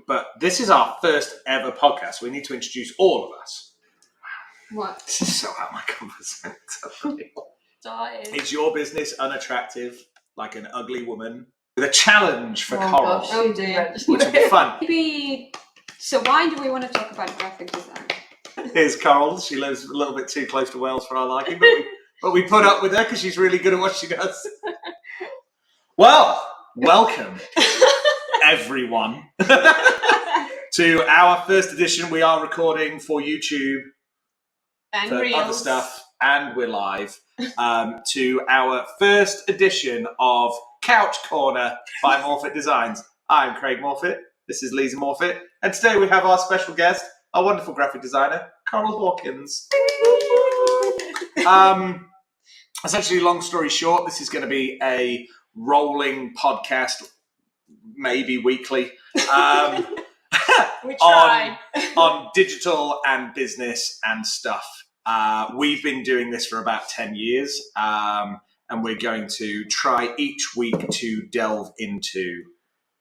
but this is our first ever podcast. We need to introduce all of us. What? This is so out of my comfort zone. Dying. Is your business unattractive, like an ugly woman? With a challenge for Coral, Gosh. Oh dear. which would be fun. Maybe. So why do we want to talk about graphic design? Here's Coral. She lives a little bit too close to Wales for our liking, but we put up with her because she's really good at what she does. Well, welcome, everyone, to our first edition. We are recording for YouTube And for reels. other stuff, and we're live to our first edition of Couch Corner by Morfitt Designs. I'm Craig Morfitt. This is Lisa Morfitt, and today we have our special guest, our wonderful graphic designer, Coral Hawkins. Essentially, long story short, this is going to be a rolling podcast, maybe weekly, We try. on digital and business and stuff. We've been doing this for about 10 years, and we're going to try each week to delve into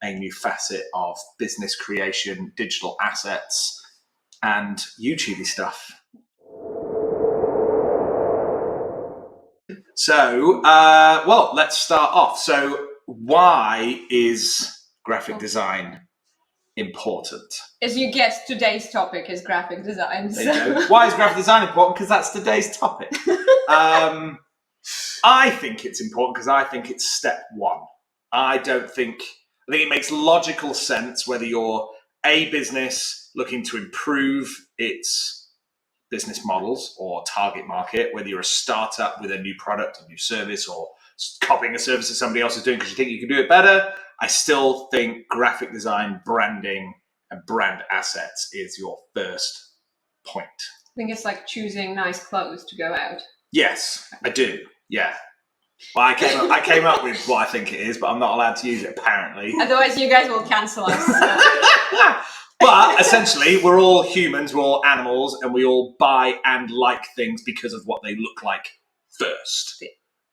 a new facet of business creation, digital assets, and YouTube stuff. So, well, let's start off. So, why is graphic design important? As you guessed, today's topic is graphic design. There you go. Why is graphic design important? Because that's today's topic. I think it's important because I think it's step one. I think it makes logical sense whether you're a business looking to improve its business models or target market, whether you're a startup with a new product, a new service, or copying a service that somebody else is doing because you think you can do it better. I still think graphic design, branding, and brand assets is your first point. I think it's like choosing nice clothes to go out. Yes, I do. Yeah. Well, I came up with what I think it is, but I'm not allowed to use it apparently. Otherwise, you guys will cancel us. But essentially, we're all humans, we're all animals, and we all buy and like things because of what they look like first.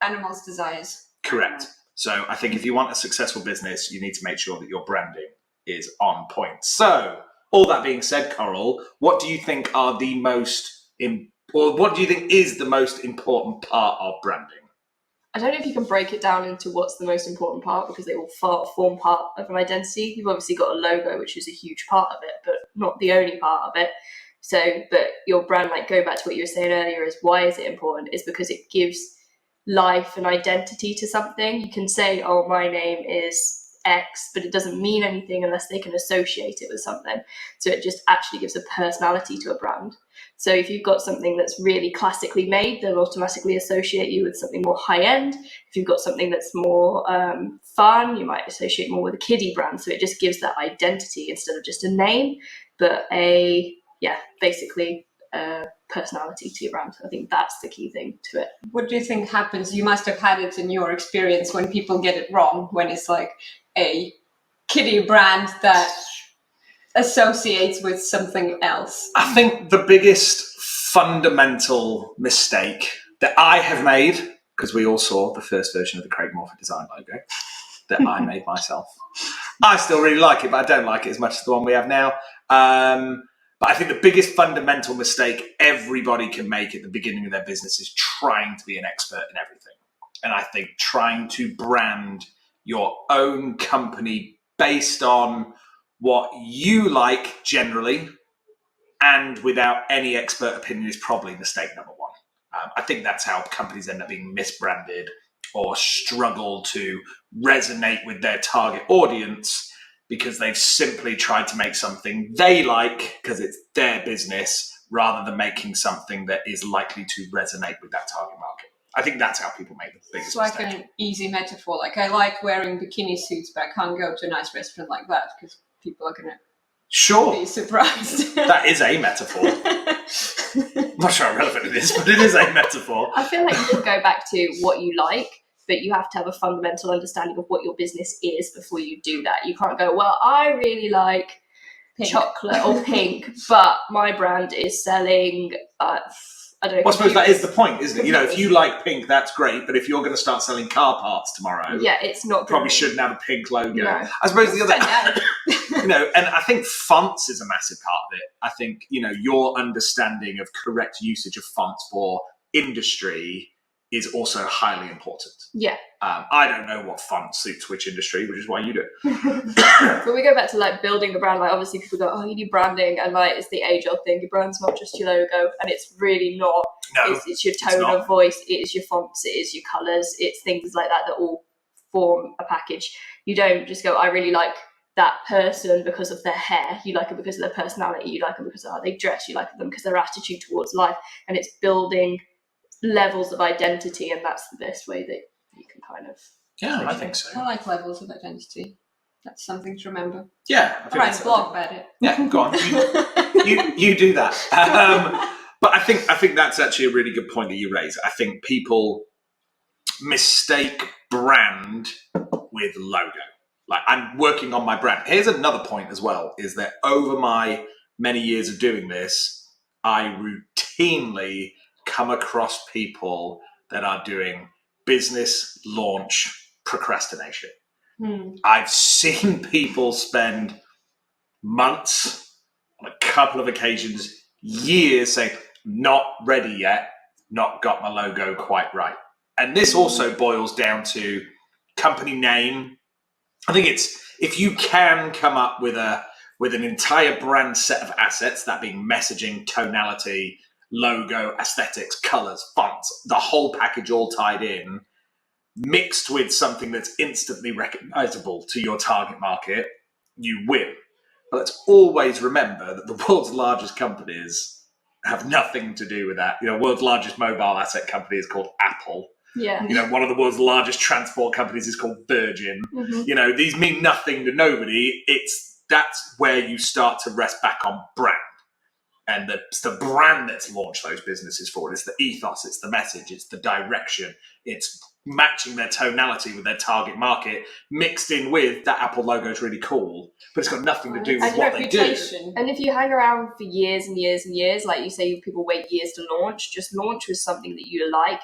Animals' desires. Correct. So I think if you want a successful business, you need to make sure that your branding is on point. So, all that being said, Coral, what do you think are what do you think is the most important part of branding? I don't know if you can break it down into what's the most important part because they all form part of an identity. You've obviously got a logo, which is a huge part of it, but not the only part of it. So, but your brand, like going back to what you were saying earlier, is why is it important? Is because it gives life and identity to something. You can say, oh, my name is X, but it doesn't mean anything unless they can associate it with something. So it just actually gives a personality to a brand. So if you've got something that's really classically made, they'll automatically associate you with something more high-end. If you've got something that's more fun, you might associate more with a kiddie brand. So it just gives that identity instead of just a name, but basically personality to your brand. I think that's the key thing to it. What do you think happens? You must have had it in your experience when people get it wrong, when it's like a kiddie brand that associates with something else. I think the biggest fundamental mistake that I have made, because we all saw the first version of the Craig Morfitt design logo that I made myself. I still really like it, but I don't like it as much as the one we have now. But I think the biggest fundamental mistake everybody can make at the beginning of their business is trying to be an expert in everything. And I think trying to brand your own company based on what you like generally and without any expert opinion is probably mistake number one. I think that's how companies end up being misbranded or struggle to resonate with their target audience because they've simply tried to make something they like because it's their business rather than making something that is likely to resonate with that target market. I think that's how people make the biggest It's like mistake. an easy metaphor. Like, I like wearing bikini suits, but I can't go to a nice restaurant like that because people are going to Sure, be surprised. that is a metaphor. I'm not sure how relevant it is, but it is a metaphor. I feel like you should go back to what you like, but you have to have a fundamental understanding of what your business is before you do that. You can't go, well, I really like Pink. chocolate or pink, but my brand is selling I don't know. Well, I suppose that is the point, isn't it? You know, if you like pink, that's great. But if you're going to start selling car parts tomorrow, Yeah, it's not probably gonna- shouldn't have a pink logo. No. I suppose the other, Yeah. you know, and I think fonts is a massive part of it. I think, you know, your understanding of correct usage of fonts for industry is also highly important. Yeah. I don't know what font suits which industry, which is why you do. But we go back to like building the brand. Like obviously people go, oh, you need branding, and like it's the age-old thing. Your brand's not just your logo, and it's really not. No, It's your tone not. of voice. It is your fonts. It is your colours. It's things like that all form a package. You don't just go, I really like that person because of their hair. You like it because of their personality. You like them because of how they dress. You like them because of their attitude towards life. And it's building levels of identity, and that's the best way that you can kind of. Yeah, I think so. I like levels of identity. That's something to remember. Yeah, I I'll think write that's a blog about it. Yeah, go on. You do that. But I think that's actually a really good point that you raise. I think people mistake brand with logo. Like, I'm working on my brand. Here's another point as well, is that over my many years of doing this, I routinely come across people that are doing business launch procrastination. I've seen people spend months, on a couple of occasions, years saying, not ready yet, not got my logo quite right. And this also boils down to company name. I think it's, if you can come up with an entire brand set of assets, that being messaging, tonality, logo, aesthetics, colors, fonts, the whole package all tied in, mixed with something that's instantly recognizable to your target market, you win. But let's always remember that the world's largest companies have nothing to do with that. You know, world's largest mobile asset company is called Apple. Yeah. You know, one of the world's largest transport companies is called Virgin. Mm-hmm. You know, these mean nothing to nobody. That's where you start to rest back on brand. And it's the brand that's launched those businesses forward. It's the ethos, it's the message, it's the direction, it's matching their tonality with their target market, mixed in with that Apple logo is really cool, but it's got nothing to do with And what they do. reputation. And if you hang around for years and years and years, like you say, people wait years to launch. Just launch with something that you like.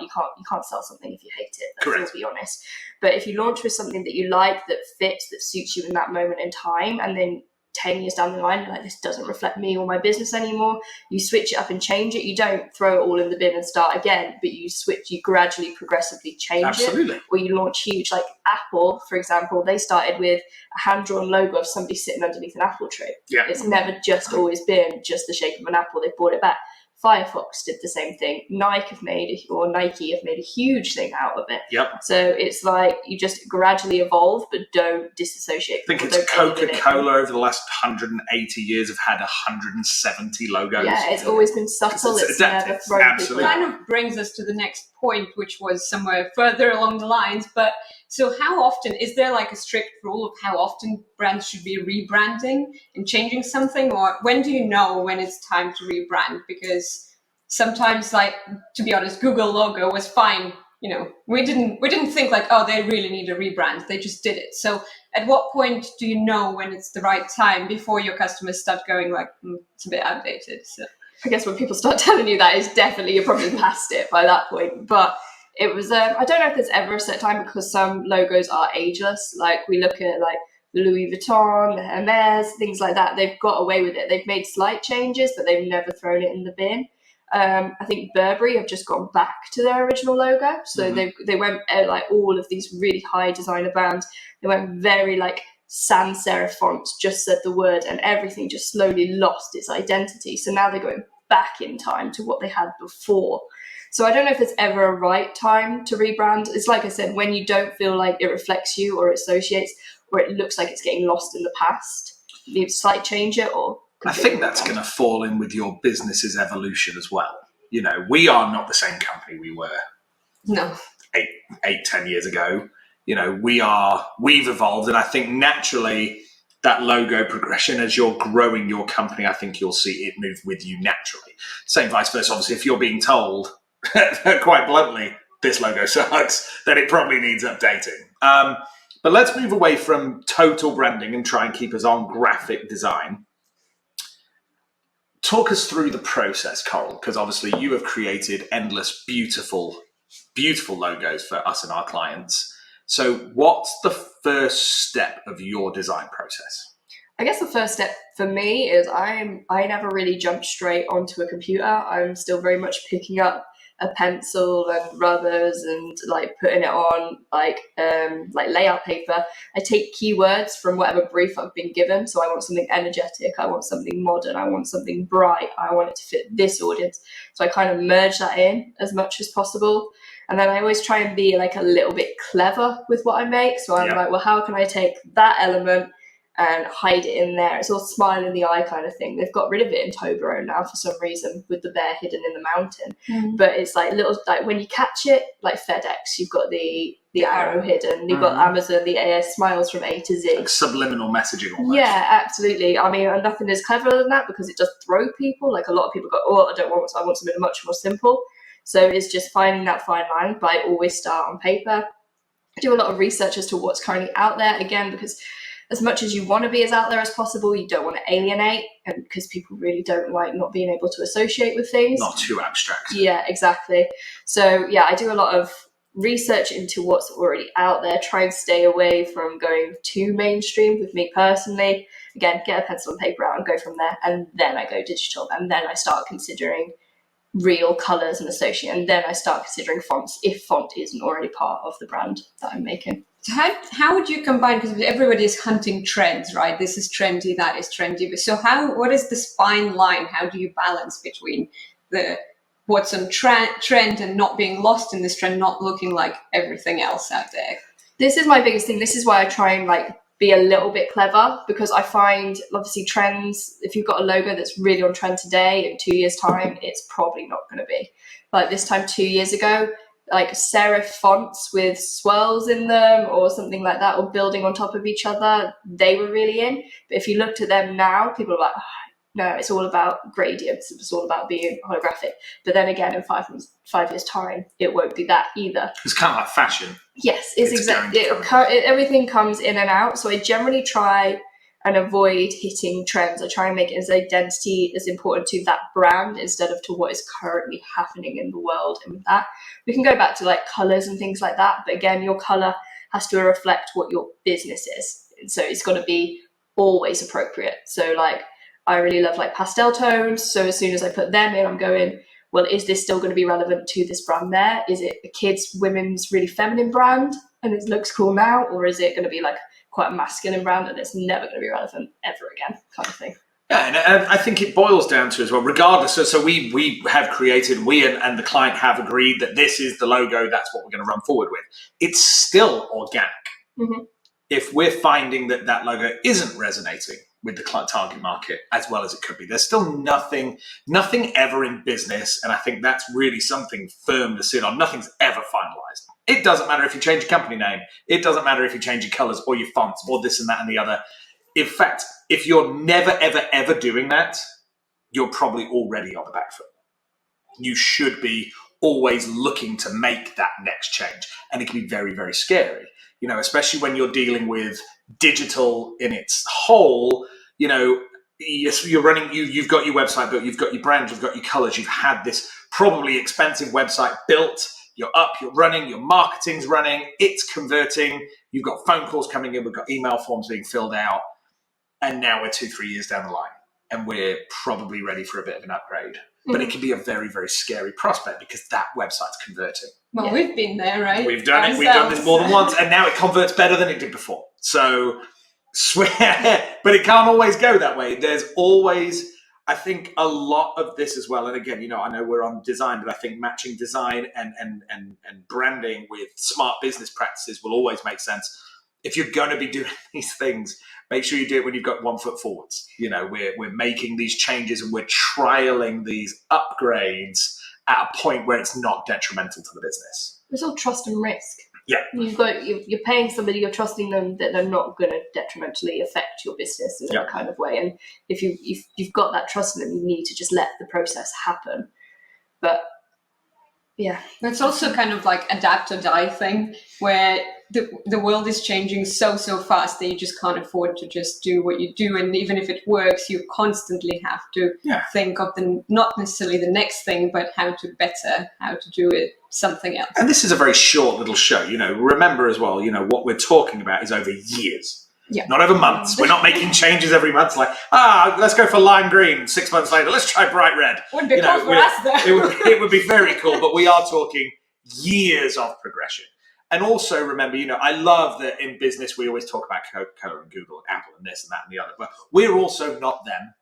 You can't sell something if you hate it. Let's Correct. all be honest. But if you launch with something that you like, that fits, that suits you in that moment in time, and then 10 years down the line, you're like, this doesn't reflect me or my business anymore. You switch it up and change it. You don't throw it all in the bin and start again, but you gradually, progressively change it. Absolutely. Or you launch huge, like Apple, for example, they started with a hand-drawn logo of somebody sitting underneath an apple tree. Yeah. It's never just always been just the shape of an apple. They brought it back. Firefox did the same thing. Nike have made a huge thing out of it. Yep. So it's like you just gradually evolve, but don't disassociate. I think people, it's don't edit it. Coca-Cola over the last 180 years have had 170 logos. Yeah, it's always been subtle. It's It's never adaptive, thrown people absolutely. out. Kind of brings us to the next point, which was somewhere further along the lines. But so how often, is there like a strict rule of how often brands should be rebranding and changing something? Or when do you know when it's time to rebrand? Because sometimes, like, to be honest, Google logo was fine. You know, we didn't think like, oh, they really need a rebrand. They just did it. So at what point do you know when it's the right time before your customers start going like, it's a bit outdated? So. I guess when people start telling you that, it's definitely, you're probably past it by that point. But it was, I don't know if there's ever a set time, because some logos are ageless. Like we look at like Louis Vuitton, Hermes, things like that. They've got away with it. They've made slight changes, but they've never thrown it in the bin. I think Burberry have just gone back to their original logo. So they went like all of these really high designer brands. They went very like sans serif fonts, just said the word, and everything just slowly lost its identity. So now they're going back in time to what they had before. So I don't know if there's ever a right time to rebrand. It's like I said, when you don't feel like it reflects you or associates, or it looks like it's getting lost in the past, you slight change it or. I think that's going to fall in with your business's evolution as well. You know, we are not the same company we were No. 10 years ago. You know, we've evolved, and I think naturally that logo progression, as you're growing your company, I think you'll see it move with you naturally. Same vice versa. Obviously, if you're being told quite bluntly, this logo sucks, then it probably needs updating. But let's move away from total branding and try and keep us on graphic design. talk us through the process, Coral, because obviously you have created endless, beautiful, beautiful logos for us and our clients. So what's the first step of your design process? I guess the first step for me is I never really jumped straight onto a computer. I'm still very much picking up a pencil and rubbers and like putting it on like layout paper. I take keywords from whatever brief I've been given. So I want something energetic, I want something modern, I want something bright, I want it to fit this audience. So I kind of merge that in as much as possible. And then I always try and be like a little bit clever with what I make. So I'm like, well, how can I take that element and hide it in there? It's all smile in the eye kind of thing. They've got rid of it in Toblerone now for some reason, with the bear hidden in the mountain. But it's like little, like when you catch it, like FedEx, you've got the arrow hidden. You've got Amazon, the AS smiles from A to Z. Like subliminal messaging almost. Yeah, absolutely. I mean, and nothing is cleverer than that, because it does throw people. Like a lot of people go, oh, I want something much more simple. So it's just finding that fine line. But I always start on paper. I do a lot of research as to what's currently out there, again, because as much as you want to be as out there as possible, you don't want to alienate, and because people really don't like not being able to associate with things. Not too abstract. Yeah, exactly. So yeah, I do a lot of research into what's already out there, try and stay away from going too mainstream with me personally. Again, get a pencil and paper out and go from there, and then I go digital, and then I start considering real colors and associate, and then I start considering fonts if font isn't already part of the brand that I'm making. So how would you combine, because everybody is hunting trends, right? This is trendy, that is trendy. So what is this fine line? How do you balance between what's on trend and not being lost in this trend, not looking like everything else out there? This is my biggest thing. This is why I try and like be a little bit clever, because I find obviously trends, if you've got a logo that's really on trend today, in 2 years time, it's probably not going to be. Like this time 2 years ago, like serif fonts with swirls in them or something like that, or building on top of each other, they were really in. But if you looked at them now, people are like, oh, no, it's all about gradients, it's all about being holographic. But then again, in 5 years time, it won't be that either. It's kind of like fashion. Yes, it's exactly. Everything comes in and out. So I generally try and avoid hitting trends. I try and make it as identity as important to that brand instead of to what is currently happening in the world. And with that, we can go back to like colors and things like that. But again, your color has to reflect what your business is. And so it's got to be always appropriate. So like, I really love like pastel tones. So as soon as I put them in, I'm going, well, is this still going to be relevant to this brand there? Is it a kids, women's, really feminine brand and it looks cool now? Or is it going to be like quite a masculine brand and it's never going to be relevant ever again, kind of thing? Yeah, and I think it boils down to as well, regardless. So we have created, we and the client have agreed that this is the logo, that's what we're going to run forward with. It's still organic. Mm-hmm. If we're finding that that logo isn't resonating with the target market as well as it could be, there's still nothing ever in business, and I think that's really something firm to sit on. Nothing's ever finalized. It doesn't matter if you change your company name. It doesn't matter if you change your colors or your fonts or this and that and the other. In fact, if you're never, ever, ever doing that, you're probably already on the back foot. You should be always looking to make that next change. And it can be very, very scary, you know, especially when you're dealing with digital in its whole. You know, yes, you're running, you've got your website built, you've got your brand, you've got your colors, you've had this probably expensive website built, you're up, you're running, your marketing's running, it's converting, you've got phone calls coming in, we've got email forms being filled out, and now we're 2-3 years down the line, and we're probably ready for a bit of an upgrade. But it can be a very, very scary prospect because that website's converting. Well, Yeah. We've been there, right? We've done it. We've done this more than once, and now it converts better than it did before. So, but it can't always go that way. There's always, I think, a lot of this as well. And again, you know, I know we're on design, but I think matching design and branding with smart business practices will always make sense. If you're going to be doing these things, make sure you do it when you've got 1 foot forwards. You know, we're making these changes and we're trialing these upgrades at a point where it's not detrimental to the business. It's all trust and risk. Yeah. You're paying somebody, you're trusting them that they're not going to detrimentally affect your business in that kind of way. And if you've got that trust in them, you need to just let the process happen. But yeah, It's also kind of like adapt or die thing, where the world is changing so fast that you just can't afford to just do what you do, and even if it works, you constantly have to think of not necessarily the next thing, but how to do it something else. And this is a very short little show. Remember as well, what we're talking about is over years. Yeah. Not over months. We're not making changes every month. Like, let's go for lime green. 6 months later, let's try bright red. Would be cool for us, though. It would be very cool, but we are talking years of progression. And also remember, I love that in business we always talk about Coca-Cola and Google and Apple and this and that and the other, but we're also not them.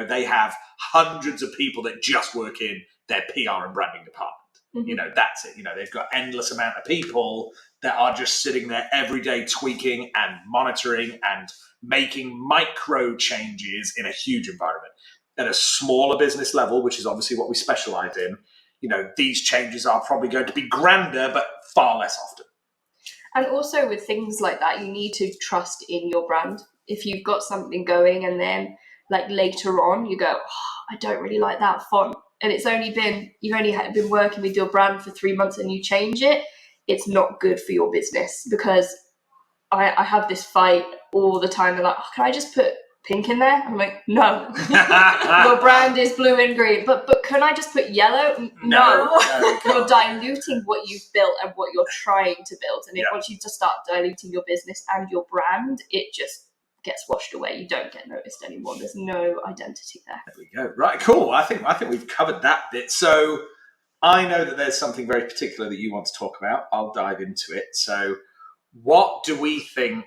They have hundreds of people that just work in their PR and branding department. That's it. They've got endless amount of people that are just sitting there every day tweaking and monitoring and making micro changes in a huge environment. At a smaller business level, which is obviously what we specialize in, these changes are probably going to be grander, but far less often. And also with things like that, you need to trust in your brand. If you've got something going and then like later on you go, I don't really like that font, and you've only been working with your brand for 3 months and you change it, it's not good for your business. Because I have this fight all the time. They're like, can I just put pink in there? I'm like, no. Your brand is blue and green, but can I just put yellow? No. You're diluting what you've built and what you're trying to build, and once you just start diluting your business and your brand, it just gets washed away. You don't get noticed anymore. There's no identity there. There we go. Right, cool. I think we've covered that bit. So I know that there's something very particular that you want to talk about. I'll dive into it. So what do we think?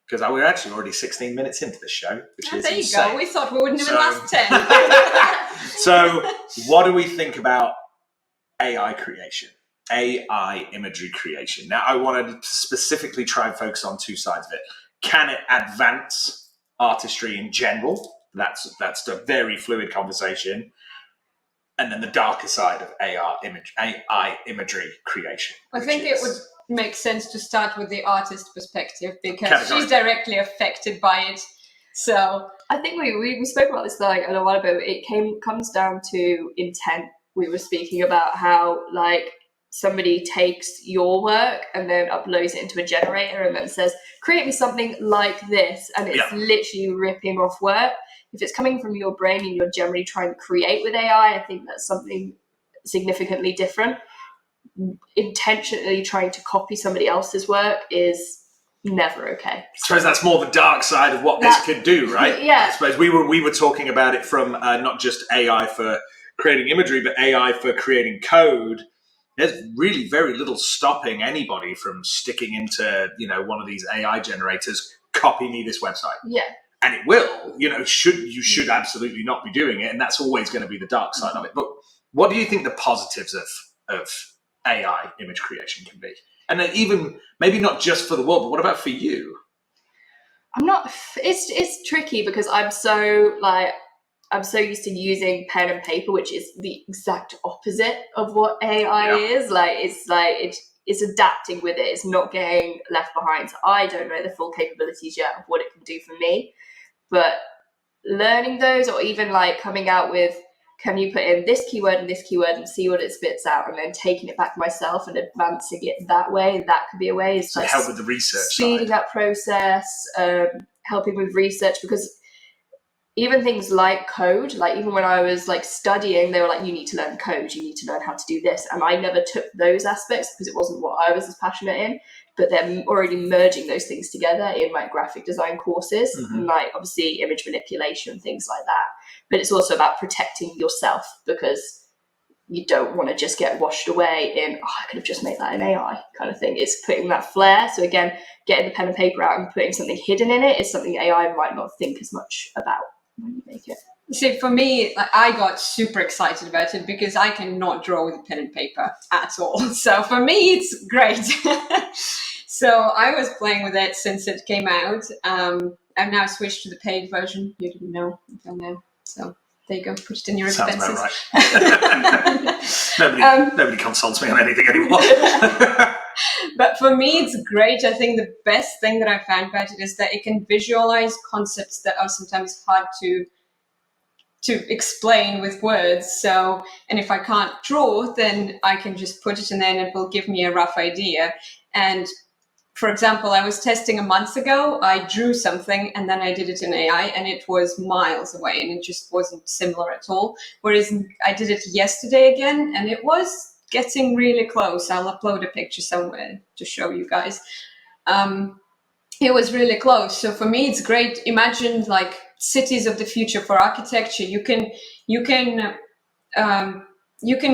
Because we're actually already 16 minutes into the show, which is there you insane. go. We thought we wouldn't even last 10. So what do we think about AI creation? AI imagery creation. Now, I wanted to specifically try and focus on two sides of it. Can it advance artistry in general? That's a very fluid conversation. And then the darker side of AI imagery creation. I think it would make sense to start with the artist perspective, because she's directly affected by it. So I think we spoke about this like a while ago. It comes down to intent. We were speaking about how like somebody takes your work and then uploads it into a generator and then says, create me something like this, and it's literally ripping off work. If it's coming from your brain and you're generally trying to create with AI, I think that's something significantly different. Intentionally trying to copy somebody else's work is never okay. I suppose that's more the dark side of what this could do, right? Yeah. I suppose we were talking about it from not just AI for creating imagery, but AI for creating code. There's really very little stopping anybody from sticking into, one of these AI generators, copy me this website. Yeah. And it will, you should absolutely not be doing it. And that's always going to be the dark side of it. But what do you think the positives of AI image creation can be? And then even maybe not just for the world, but what about for you? It's tricky because I'm so used to using pen and paper, which is the exact opposite of what AI is. It's adapting with it. It's not getting left behind. So I don't know the full capabilities yet of what it can do for me, but learning those, or even like coming out with, can you put in this keyword and see what it spits out, and then taking it back myself and advancing it that way. That could be a way. It's so help with the research speeding side. that process, helping with research, because even things like code, like even when I was like studying, they were like, you need to learn code, you need to learn how to do this. And I never took those aspects because it wasn't what I was as passionate in, but they're already merging those things together in like graphic design courses, and like obviously image manipulation, things like that. But it's also about protecting yourself, because you don't want to just get washed away in, I could have just made that in AI kind of thing. It's putting that flair. So again, getting the pen and paper out and putting something hidden in it is something AI might not think as much about when you make it. See, for me, I got super excited about it because I cannot draw with a pen and paper at all. So for me, it's great. So I was playing with it since it came out. I've now switched to the paid version. You didn't know until now. So there you go. Put it in your expenses. Sounds about right. Nobody consults me on anything anymore. But for me, it's great. I think the best thing that I found about it is that it can visualize concepts that are sometimes hard to explain with words. So, and if I can't draw, then I can just put it in there and it will give me a rough idea. And for example, I was testing a month ago, I drew something and then I did it in AI and it was miles away and it just wasn't similar at all. Whereas I did it yesterday again and it was getting really close. I'll upload a picture somewhere to show you guys. It was really close. So for me, it's great. Imagine like cities of the future for architecture. You can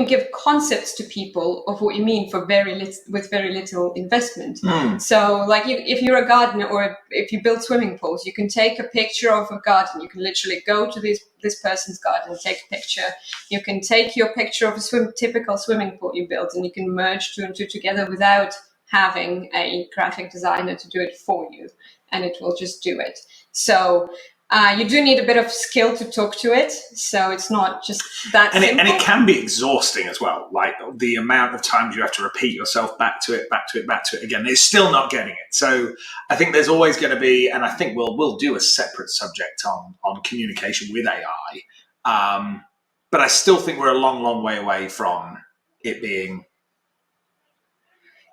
give concepts to people of what you mean for with very little investment. So like if you're a gardener or if you build swimming pools, you can take a picture of a garden. You can literally go to this person's garden, take a picture. You can take your picture of a typical swimming pool you built and you can merge two and two together without having a graphic designer to do it for you, and it will just do it. So you do need a bit of skill to talk to it, so it's not just that simple. And it can be exhausting as well, like the amount of times you have to repeat yourself back to it again. It's still not getting it. So I think there's always going to be, and I think we'll do a separate subject on communication with AI, but I still think we're a long way away from it being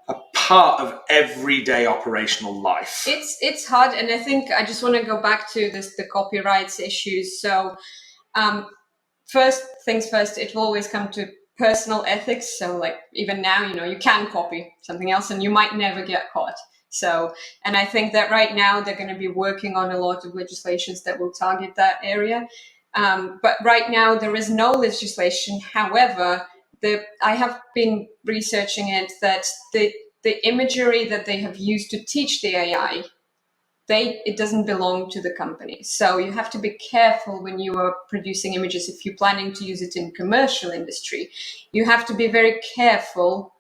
a part of everyday operational life. It's hard, and I think I just want to go back to the copyrights issues. So first things first, it will always come to personal ethics. So like even now, you can copy something else and you might never get caught. So, and I think that right now they're going to be working on a lot of legislations that will target that area. But right now there is no legislation. However, I have been researching it, that the imagery that they have used to teach the AI, it doesn't belong to the company. So you have to be careful when you are producing images. If you're planning to use it in commercial industry, you have to be very careful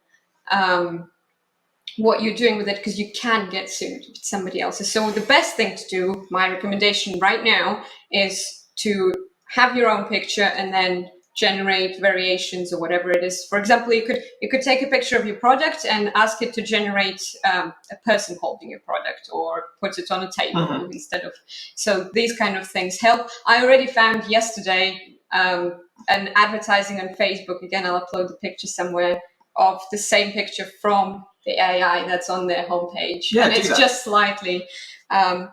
what you're doing with it, because you can get sued if it's somebody else's. So the best thing to do, my recommendation right now, is to have your own picture and then generate variations or whatever it is. For example, you could take a picture of your product and ask it to generate a person holding your product, or put it on a table instead of. So these kind of things help. I already found yesterday an advertising on Facebook. Again, I'll upload the picture somewhere of the same picture from the AI that's on their homepage. Yeah, and it's just slightly. I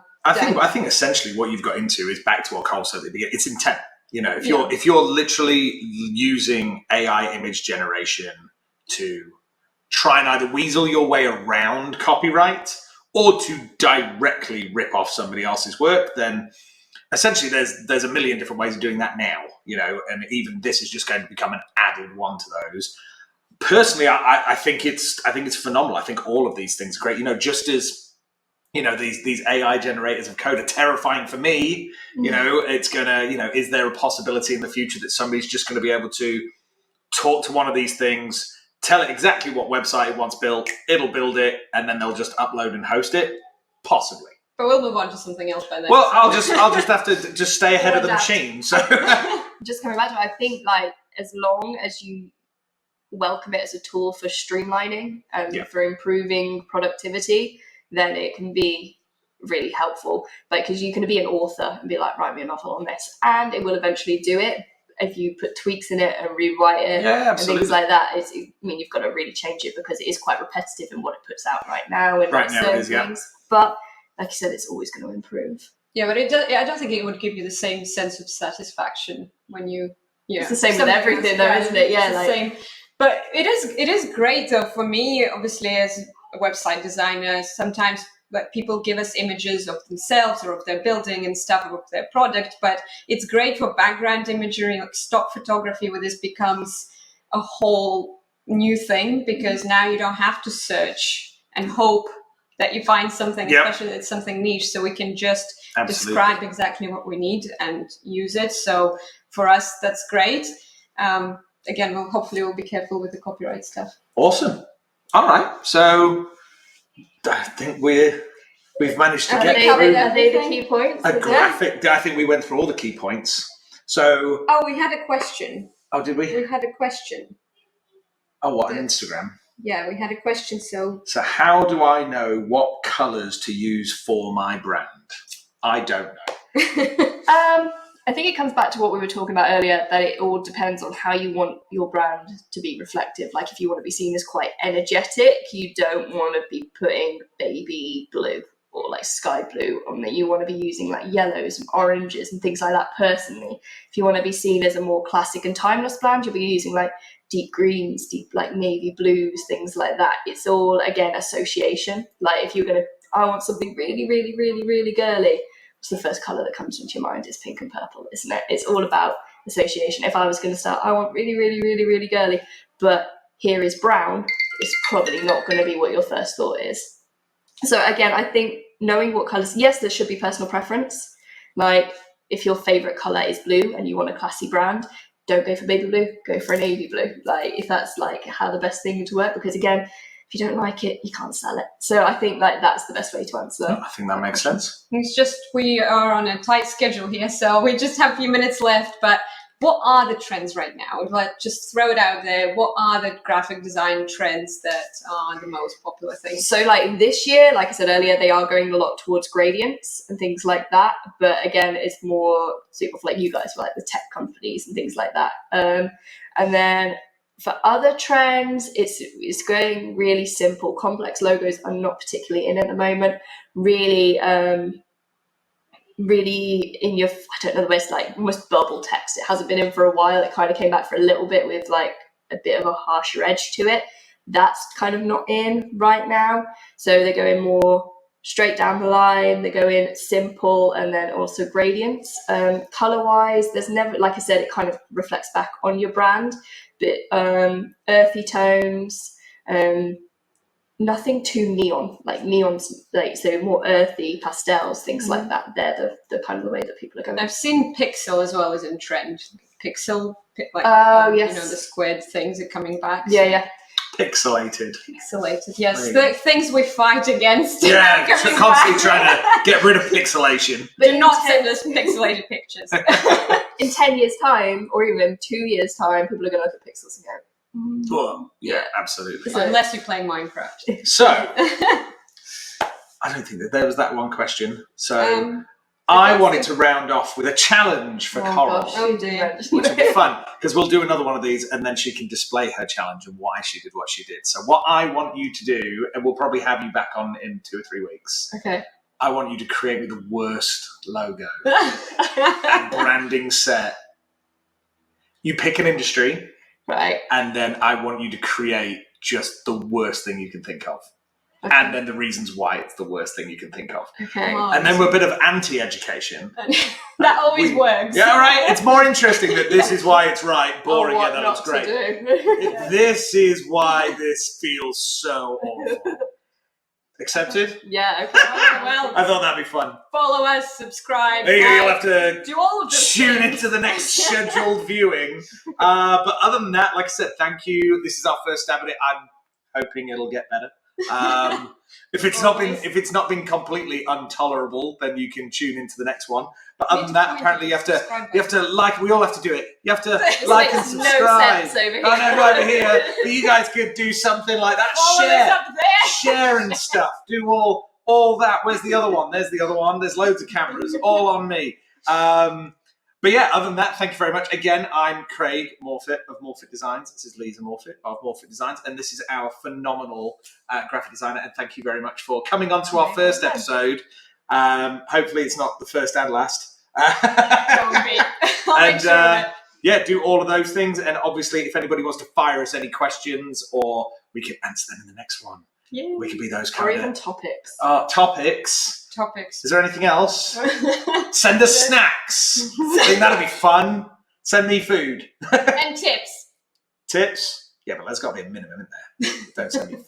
think essentially what you've got into is back to what Cole said at the beginning. It's intent. If you're literally using AI image generation to try and either weasel your way around copyright or to directly rip off somebody else's work, then essentially there's a million different ways of doing that now. And even this is just going to become an added one to those. Personally, I think it's phenomenal. I think all of these things are great. Just as these AI generators of code are terrifying for me. It's gonna, is there a possibility in the future that somebody's just going to be able to talk to one of these things, tell it exactly what website it wants built, it'll build it, and then they'll just upload and host it? Possibly. But we'll move on to something else by then. Well, I'll just have to just stay ahead of the machine. So just coming back to it, I think like as long as you welcome it as a tool for streamlining and for improving productivity, then it can be really helpful. Like, because you can be an author and be like, write me a novel on this, and it will eventually do it if you put tweaks in it and rewrite it and things like that. You've got to really change it because it is quite repetitive in what it puts out right now and certain things. But like you said, it's always going to improve. Yeah, but I don't think it would give you the same sense of satisfaction when you. Yeah, it's the same with everything, though, isn't it? Yeah, the same. But it is great though for me, obviously, as a website designer. Sometimes people give us images of themselves or of their building and stuff, or of their product, but it's great for background imagery, like stock photography, where this becomes a whole new thing, because now you don't have to search and hope that you find something, especially if it's something niche, so we can just describe exactly what we need and use it. So for us, that's great. Again, hopefully we'll be careful with the copyright stuff. Awesome. All right, so I think we've managed to get through. Are they the key points? A graphic. I think we went through all the key points. So. Oh, we had a question. Oh, did we? We had a question. Oh, what, on Instagram? Yeah, we had a question. So how do I know what colours to use for my brand? I don't know. I think it comes back to what we were talking about earlier, that it all depends on how you want your brand to be reflective. Like if you want to be seen as quite energetic, you don't want to be putting baby blue or like sky blue on there. You want to be using like yellows and oranges and things like that personally. If you want to be seen as a more classic and timeless brand, you'll be using like deep greens, deep like navy blues, things like that. It's all, again, association. Like if you're going to, I want something really, really, really, really girly, what's the first colour that comes into your mind? Is pink and purple, isn't it? It's all about association. If I was going to start, I want really, really, really, really girly, but here is brown, it's probably not going to be what your first thought is. So again, I think knowing what colours, yes, there should be personal preference. Like if your favourite colour is blue and you want a classy brand, don't go for baby blue, go for a navy blue. Like if that's like how the best thing to work, because again, if you don't like it, you can't sell it. So I think like that's the best way to answer. I think that makes sense. It's just we are on a tight schedule here, so we just have a few minutes left. But what are the trends right now? Like, just throw it out there. What are the graphic design trends that are the most popular things? So like this year, like I said earlier, they are going a lot towards gradients and things like that. But again, it's more suitable for like you guys, for like the tech companies and things like that. And then for other trends, it's going really simple. Complex logos are not particularly in at the moment. Really in your, I don't know the best, like almost bubble text. It hasn't been in for a while. It kind of came back for a little bit with like a bit of a harsher edge to it. That's kind of not in right now. So they're going more straight down the line. They go in simple and then also gradients. Color wise, there's never, like I said, it kind of reflects back on your brand, but earthy tones, nothing too neon, like neons, like so more earthy pastels, things like that. They're the kind of the way that people are going. I've seen pixel as well as in trend. Pixel, like yes, you know, the squared things are coming back. Yeah. Pixelated. Pixelated, yes. There you The go. things we fight against. Yeah, coming constantly back. trying to get rid of pixelation. Do not send us pixelated pictures. In 10 years' time, or even 2 years' time, people are going to look at pixels and go, Well, yeah, absolutely. So- Unless you're playing Minecraft. So, I don't think that there was that one question. So, I that's wanted it. to round off with a challenge for Coral, gosh, Oh, you dear. went. which would be fun because we'll do another one of these and then she can display her challenge and why she did what she did. So, what I want you to do, and we'll probably have you back on in 2 or 3 weeks, Okay. I want you to create me the worst logo and branding set. You pick an industry. Right. And then I want you to create just the worst thing you can think of. Okay. And then the reasons why it's the worst thing you can think of. Okay. Wow. And then we're a bit of anti-education. That always We- works. Yeah, all right. It's more interesting that this is why it's right. Boring, Or yeah, what that not looks to great. do. This is why this feels so awful. Accepted? Yeah. Okay. Well, I thought that'd be fun. follow us, subscribe, There you go, you'll like, have to do all of those tune things. into the next scheduled viewing. But other than that, like I said, thank you. This is our first stab at it. I'm hoping it'll get better. If it's not been completely intolerable, then you can tune into the next one. But other than that, apparently you have to like. We all have to do it. You have to This like and makes no subscribe. sense over here. Oh no, right over here. But you guys could do something like that. Follow Share. us up there. Share and stuff. Do all that. Where's the other one? There's the other one. There's loads of cameras, all on me. But yeah, other than that, thank you very much. Again, I'm Craig Morfitt of Morfitt Designs. This is Lisa Morfitt of Morfitt Designs, and this is our phenomenal graphic designer. And thank you very much for coming on to our first episode. Hopefully, it's not the first and last. Don't be. I'll make And sure of it. yeah, do all of those things. And obviously, if anybody wants to fire us any questions, or we can answer them in the next one. Yeah. We could be those Or kind even of topics. topics. Topics. Is there anything else? Send us snacks. I think that'd be fun. Send me food. And tips. Tips? Yeah, but there's got to be a minimum, isn't there? Don't send me $5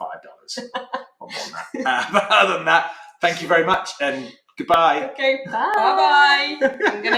or more than that. But other than that, thank you very much and goodbye. Okay. Bye. Bye-bye. I'm gonna